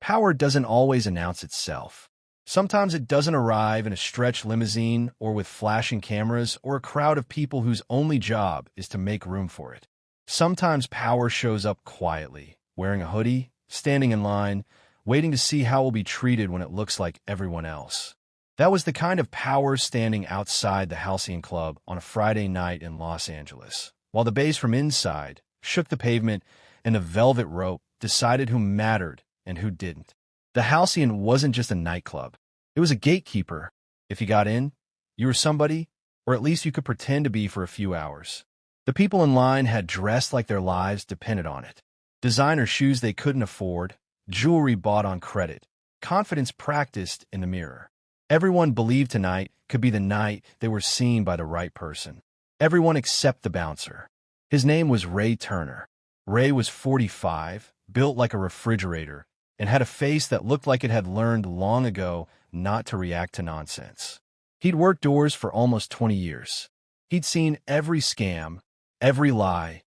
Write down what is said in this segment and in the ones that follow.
Power doesn't always announce itself. Sometimes it doesn't arrive in a stretch limousine or with flashing cameras or a crowd of people whose only job is to make room for it. Sometimes power shows up quietly, wearing a hoodie, standing in line, waiting to see how it will be treated when it looks like everyone else. That was the kind of power standing outside the Halcyon Club on a Friday night in Los Angeles, while the bass from inside shook the pavement and a velvet rope decided who mattered and who didn't. The Halcyon wasn't just a nightclub. It was a gatekeeper. If you got in, you were somebody, or at least you could pretend to be for a few hours. The people in line had dressed like their lives depended on it. Designer shoes they couldn't afford, jewelry bought on credit, confidence practiced in the mirror. Everyone believed tonight could be the night they were seen by the right person. Everyone except the bouncer. His name was Ray Turner. Ray was 45, built like a refrigerator, and had a face that looked like it had learned long ago not to react to nonsense. He'd worked doors for almost 20 years. He'd seen every scam, every lie,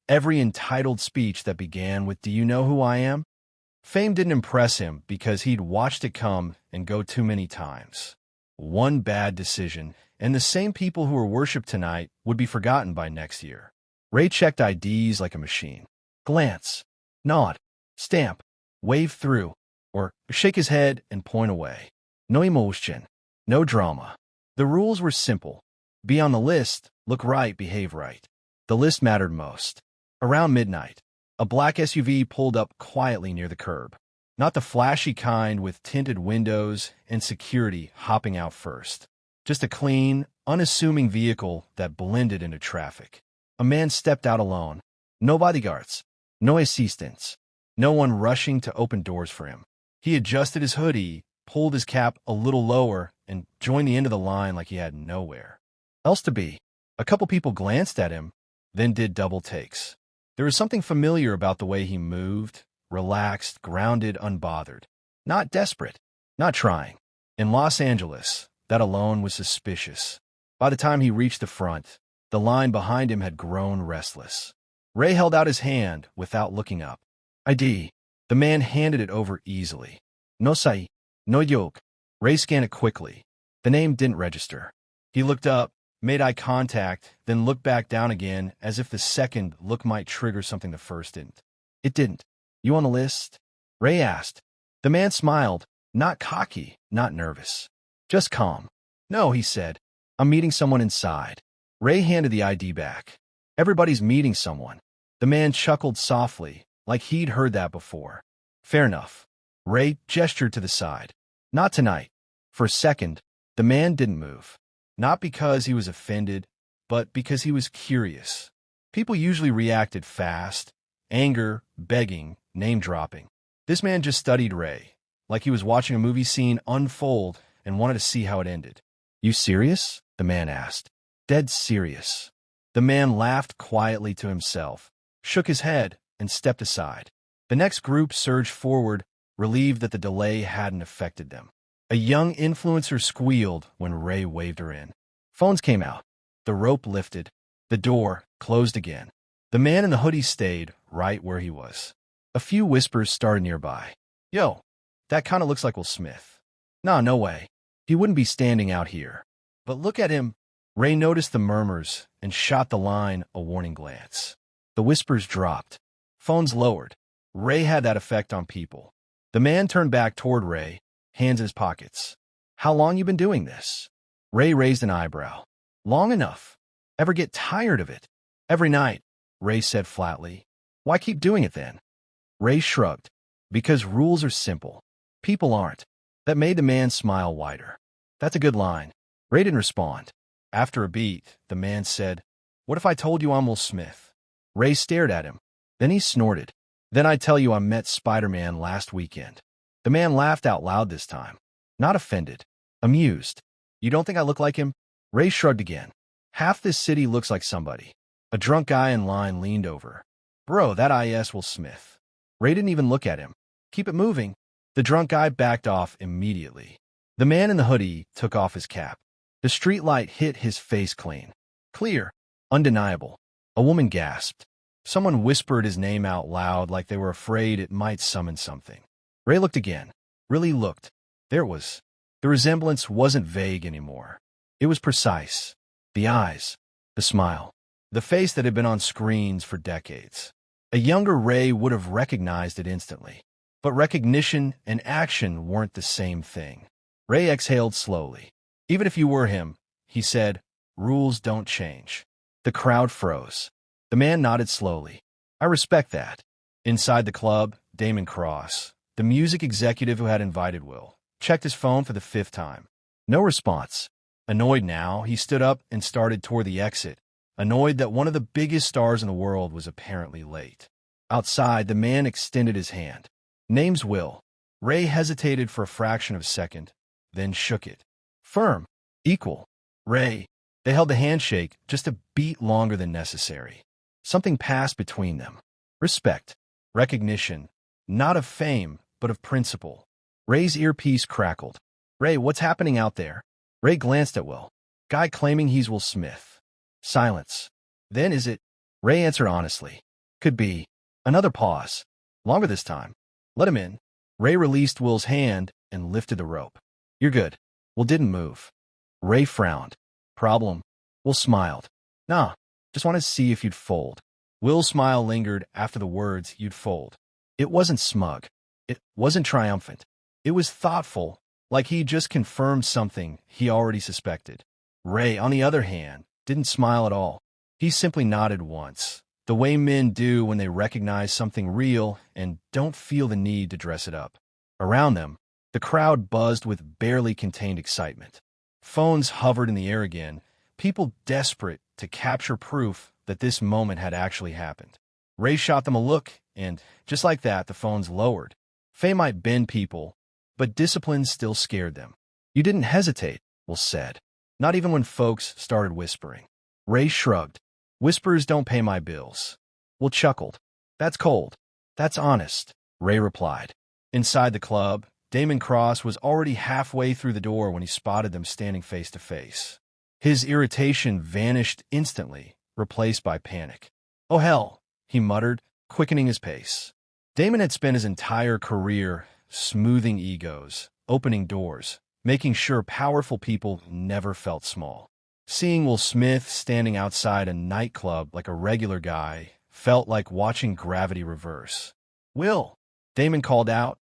every entitled speech that began with, "Do you know who I am?" Fame didn't impress him because he'd watched it come and go too many times. One bad decision, and the same people who were worshipped tonight would be forgotten by next year. Ray checked IDs like a machine. Glance, nod, stamp, wave through, or shake his head and point away. No emotion, no drama. The rules were simple. Be on the list, look right, behave right. The list mattered most. Around midnight, a black SUV pulled up quietly near the curb. Not the flashy kind with tinted windows and security hopping out first. Just a clean, unassuming vehicle that blended into traffic. A man stepped out alone. No bodyguards, no assistants, no one rushing to open doors for him. He adjusted his hoodie, pulled his cap a little lower, and joined the end of the line like he had nowhere else to be. A couple people glanced at him, then did double takes. There was something familiar about the way he moved, relaxed, grounded, unbothered. Not desperate, not trying. In Los Angeles, that alone was suspicious. By the time he reached the front, the line behind him had grown restless. Ray held out his hand without looking up. ID. The man handed it over easily. No sai, no yoke. Ray scanned it quickly. The name didn't register. He looked up, made eye contact, then looked back down again as if the second look might trigger something the first didn't. It didn't. You on the list? Ray asked. The man smiled, not cocky, not nervous. Just calm. No, he said. I'm meeting someone inside. Ray handed the ID back. Everybody's meeting someone. The man chuckled softly, like he'd heard that before. Fair enough. Ray gestured to the side. Not tonight. For a second, the man didn't move. Not because he was offended, but because he was curious. People usually reacted fast. Anger, begging, name-dropping. This man just studied Ray, like he was watching a movie scene unfold and wanted to see how it ended. You serious? The man asked. Dead serious. The man laughed quietly to himself, shook his head, and stepped aside. The next group surged forward, relieved that the delay hadn't affected them. A young influencer squealed when Ray waved her in. Phones came out. The rope lifted. The door closed again. The man in the hoodie stayed right where he was. A few whispers started nearby. Yo, that kind of looks like Will Smith. Nah, no way. He wouldn't be standing out here. But look at him. Ray noticed the murmurs and shot the line a warning glance. The whispers dropped. Phones lowered. Ray had that effect on people. The man turned back toward Ray, hands in his pockets. How long you been doing this? Ray raised an eyebrow. Long enough. Ever get tired of it? Every night, Ray said flatly. Why keep doing it then? Ray shrugged. Because rules are simple. People aren't. That made the man smile wider. That's a good line. Ray didn't respond. After a beat, the man said, What if I told you I'm Will Smith? Ray stared at him. Then he snorted. Then I tell you I met Spider-Man last weekend. The man laughed out loud this time. Not offended. Amused. You don't think I look like him? Ray shrugged again. Half this city looks like somebody. A drunk guy in line leaned over. Bro, that is Will Smith. Ray didn't even look at him. Keep it moving. The drunk guy backed off immediately. The man in the hoodie took off his cap. The street light hit his face clean. Clear. Undeniable. A woman gasped. Someone whispered his name out loud like they were afraid it might summon something. Ray looked again. Really looked. There it was. The resemblance wasn't vague anymore. It was precise. The eyes. The smile. The face that had been on screens for decades. A younger Ray would have recognized it instantly. But recognition and action weren't the same thing. Ray exhaled slowly. Even if you were him, he said, rules don't change. The crowd froze. The man nodded slowly. I respect that. Inside the club, Damon Cross, the music executive who had invited Will, checked his phone for the 5th time. No response. Annoyed now, he stood up and started toward the exit, annoyed that one of the biggest stars in the world was apparently late. Outside, the man extended his hand. Name's Will. Ray hesitated for a fraction of a second, then shook it. Firm. Equal. Ray. They held the handshake just a beat longer than necessary. Something passed between them. Respect. Recognition. Not of fame, but of principle. Ray's earpiece crackled. Ray, what's happening out there? Ray glanced at Will. Guy claiming he's Will Smith. Silence. Then is it? Ray answered honestly. Could be. Another pause. Longer this time. Let him in. Ray released Will's hand and lifted the rope. You're good. Will didn't move. Ray frowned. Problem? Will smiled. Nah, just wanted to see if you'd fold. Will's smile lingered after the words, you'd fold. It wasn't smug. It wasn't triumphant. It was thoughtful, like he just confirmed something he already suspected. Ray, on the other hand, didn't smile at all. He simply nodded once, the way men do when they recognize something real and don't feel the need to dress it up. Around them, the crowd buzzed with barely contained excitement. Phones hovered in the air again, people desperate to capture proof that this moment had actually happened. Ray shot them a look, and just like that, the phones lowered. Fame might bend people, but discipline still scared them. You didn't hesitate, Will said. Not even when folks started whispering. Ray shrugged. Whispers don't pay my bills. Will chuckled. That's cold. That's honest, Ray replied. Inside the club, Damon Cross was already halfway through the door when he spotted them standing face to face. His irritation vanished instantly, replaced by panic. Oh hell, he muttered, quickening his pace. Damon had spent his entire career smoothing egos, opening doors, making sure powerful people never felt small. Seeing Will Smith standing outside a nightclub like a regular guy felt like watching gravity reverse. Will, Damon called out,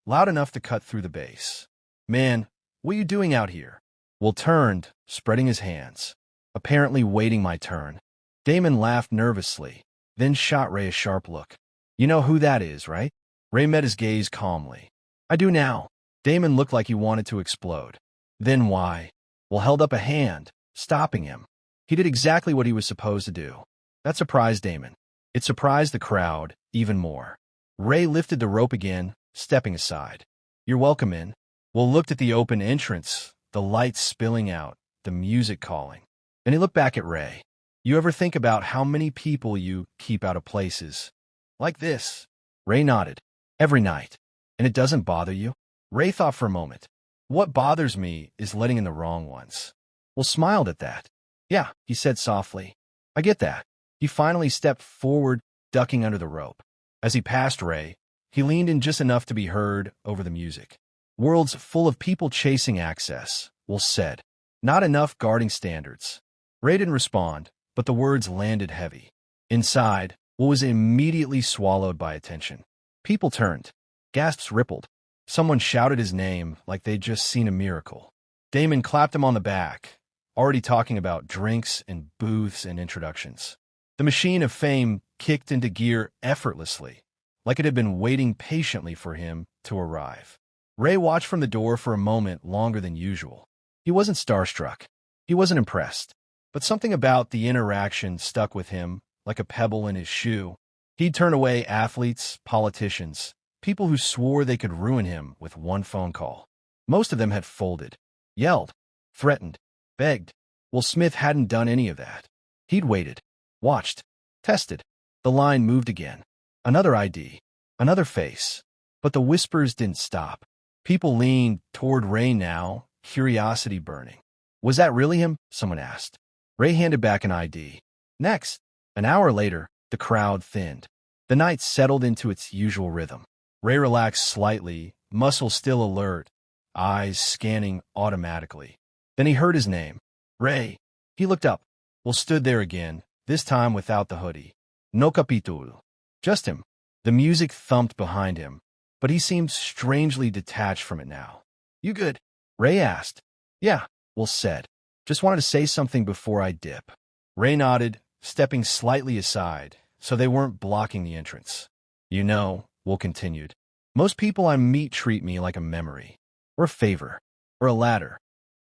loud enough to cut through the bass. Man, what are you doing out here? Will turned, spreading his hands, apparently waiting my turn. Damon laughed nervously, then shot Ray a sharp look. You know who that is, right? Ray met his gaze calmly. I do now. Damon looked like he wanted to explode. Then why? Will held up a hand, stopping him. He did exactly what he was supposed to do. That surprised Damon. It surprised the crowd even more. Ray lifted the rope again, stepping aside. You're welcome in. Will looked at the open entrance, the lights spilling out, the music calling. Then he looked back at Ray. You ever think about how many people you keep out of places like this? Ray nodded. Every night. And it doesn't bother you? Ray thought for a moment. What bothers me is letting in the wrong ones. Will smiled at that. Yeah, he said softly. I get that. He finally stepped forward, ducking under the rope. As he passed Ray, he leaned in just enough to be heard over the music. Worlds full of people chasing access, Will said. Not enough guarding standards. Ray didn't respond, but the words landed heavy. Inside, Will was immediately swallowed by attention. People turned. Gasps rippled. Someone shouted his name like they'd just seen a miracle. Damon clapped him on the back, already talking about drinks and booths and introductions. The machine of fame kicked into gear effortlessly, like it had been waiting patiently for him to arrive. Ray watched from the door for a moment longer than usual. He wasn't starstruck. He wasn't impressed. But something about the interaction stuck with him like a pebble in his shoe. He'd turn away athletes, politicians, people who swore they could ruin him with one phone call. Most of them had folded, yelled, threatened, begged. Will Smith hadn't done any of that. He'd waited, watched, tested. The line moved again. Another ID, another face. But the whispers didn't stop. People leaned toward Ray now, curiosity burning. Was that really him? Someone asked. Ray handed back an ID. Next. An hour later, the crowd thinned. The night settled into its usual rhythm. Ray relaxed slightly, muscles still alert, eyes scanning automatically. Then he heard his name. Ray. He looked up. Will stood there again, this time without the hoodie. No capítulo. Just him. The music thumped behind him, but he seemed strangely detached from it now. You good? Ray asked. Yeah, Will said. Just wanted to say something before I dip. Ray nodded, stepping slightly aside, so they weren't blocking the entrance. You know, Will continued, most people I meet treat me like a memory, or a favor, or a ladder.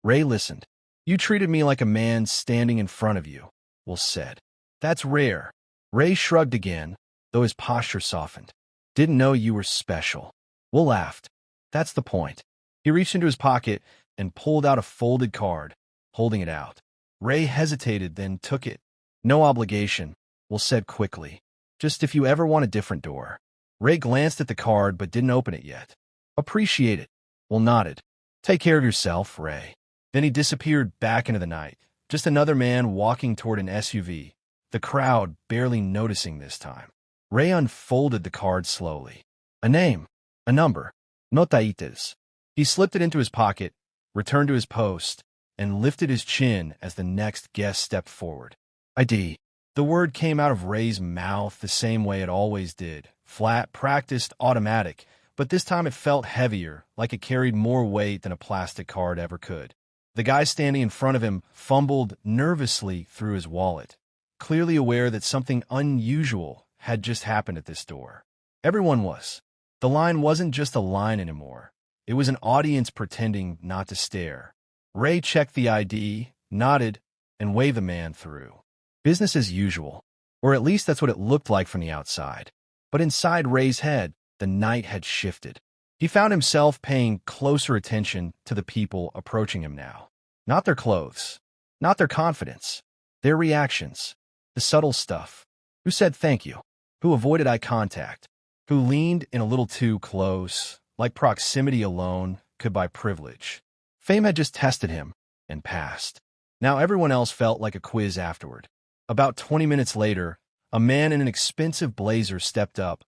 Ray listened. You treated me like a man standing in front of you, Will said. That's rare. Ray shrugged again, though his posture softened. Didn't know you were special. Will laughed. That's the point. He reached into his pocket and pulled out a folded card, holding it out. Ray hesitated, then took it. No obligation, Will said quickly. Just if you ever want a different door. Ray glanced at the card but didn't open it yet. Appreciate it, Will nodded. Take care of yourself, Ray. Then he disappeared back into the night, just another man walking toward an SUV, the crowd barely noticing this time. Ray unfolded the card slowly. A name, a number, Notaites. He slipped it into his pocket, returned to his post, and lifted his chin as the next guest stepped forward. ID. The word came out of Ray's mouth the same way it always did, flat, practiced, automatic, but this time it felt heavier, like it carried more weight than a plastic card ever could. The guy standing in front of him fumbled nervously through his wallet, clearly aware that something unusual had just happened at this door. Everyone was. The line wasn't just a line anymore. It was an audience pretending not to stare. Ray checked the ID, nodded, and waved the man through. Business as usual, or at least that's what it looked like from the outside. But inside Ray's head, the night had shifted. He found himself paying closer attention to the people approaching him now. Not their clothes, not their confidence, their reactions, the subtle stuff. Who said thank you? Who avoided eye contact? Who leaned in a little too close, like proximity alone could buy privilege? Fame had just tested him and passed. Now everyone else felt like a quiz afterward. About 20 minutes later, a man in an expensive blazer stepped up,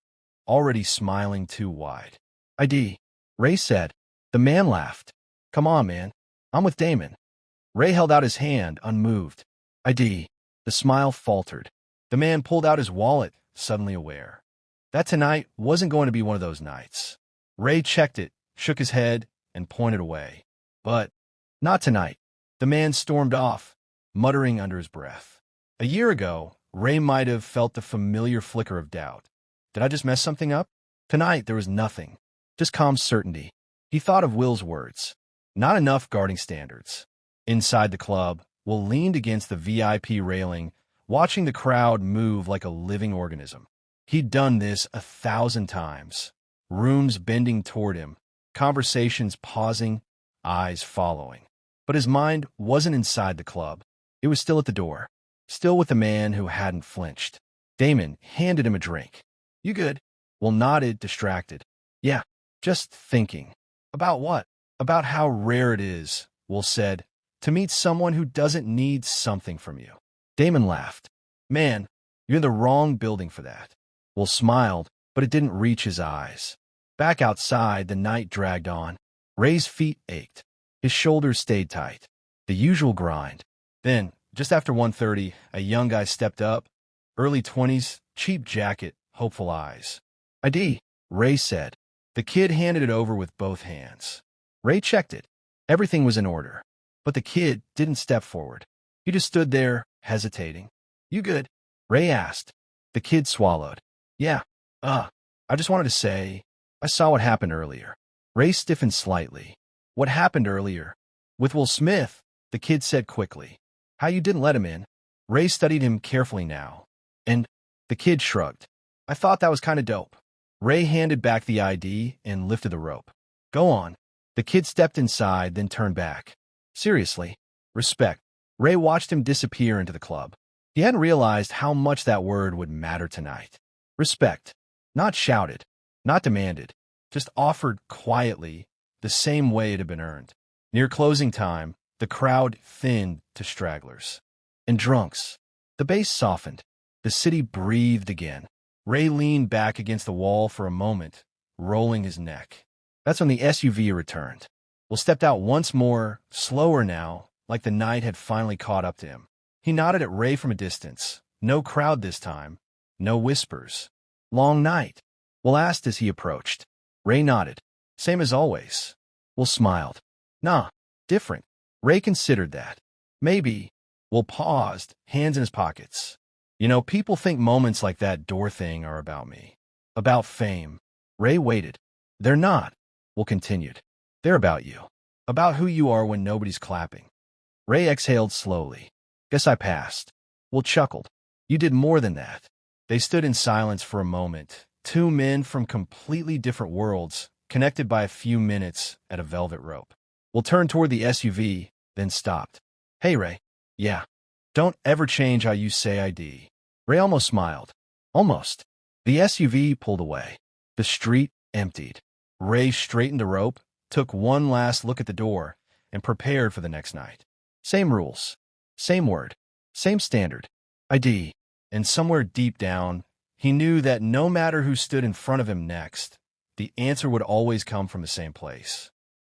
already smiling too wide. ID, Ray said. The man laughed. Come on, man. I'm with Damon. Ray held out his hand, unmoved. ID. The smile faltered. The man pulled out his wallet, suddenly aware. That tonight wasn't going to be one of those nights. Ray checked it, shook his head, and pointed away. But not tonight. The man stormed off, muttering under his breath. A year ago, Ray might have felt the familiar flicker of doubt. Did I just mess something up? Tonight, there was nothing. Just calm certainty. He thought of Will's words. Not enough guarding standards. Inside the club, Will leaned against the VIP railing, watching the crowd move like a living organism. He'd done this 1,000 times. Rooms bending toward him, conversations pausing, eyes following. But his mind wasn't inside the club. It was still at the door, still with the man who hadn't flinched. Damon handed him a drink. You good? Will nodded, distracted. Yeah, just thinking. About what? About how rare it is, Will said, to meet someone who doesn't need something from you. Damon laughed. Man, you're in the wrong building for that. Will smiled, but it didn't reach his eyes. Back outside, the night dragged on. Ray's feet ached. His shoulders stayed tight. The usual grind. Then, just after 1:30, a young guy stepped up. Early 20s, cheap jacket, hopeful eyes. ID, Ray said. The kid handed it over with both hands. Ray checked it. Everything was in order. But the kid didn't step forward. He just stood there, hesitating. You good? Ray asked. The kid swallowed. Yeah. I just wanted to say, I saw what happened earlier. Ray stiffened slightly. What happened earlier? With Will Smith, the kid said quickly. How you didn't let him in? Ray studied him carefully now. And the kid shrugged. I thought that was kind of dope. Ray handed back the ID and lifted the rope. Go on. The kid stepped inside, then turned back. Seriously. Respect. Ray watched him disappear into the club. He hadn't realized how much that word would matter tonight. Respect. Not shouted. Not demanded. Just offered quietly, the same way it had been earned. Near closing time, the crowd thinned to stragglers. And drunks. The bass softened. The city breathed again. Ray leaned back against the wall for a moment, rolling his neck. That's when the SUV returned. Will stepped out once more, slower now, like the night had finally caught up to him. He nodded at Ray from a distance. No crowd this time. No whispers. Long night? Will asked as he approached. Ray nodded. Same as always. Will smiled. Nah, different. Ray considered that. Maybe. Will paused, hands in his pockets. You know, people think moments like that door thing are about me. About fame. Ray waited. They're not. Will continued. They're about you. About who you are when nobody's clapping. Ray exhaled slowly. Guess I passed. Will chuckled. You did more than that. They stood in silence for a moment. Two men from completely different worlds, connected by a few minutes at a velvet rope. Will turned toward the SUV, then stopped. Hey, Ray. Yeah. Don't ever change how you say ID. Ray almost smiled. Almost. The SUV pulled away. The street emptied. Ray straightened a rope, took one last look at the door, and prepared for the next night. Same rules. Same word. Same standard. ID. And somewhere deep down, he knew that no matter who stood in front of him next, the answer would always come from the same place.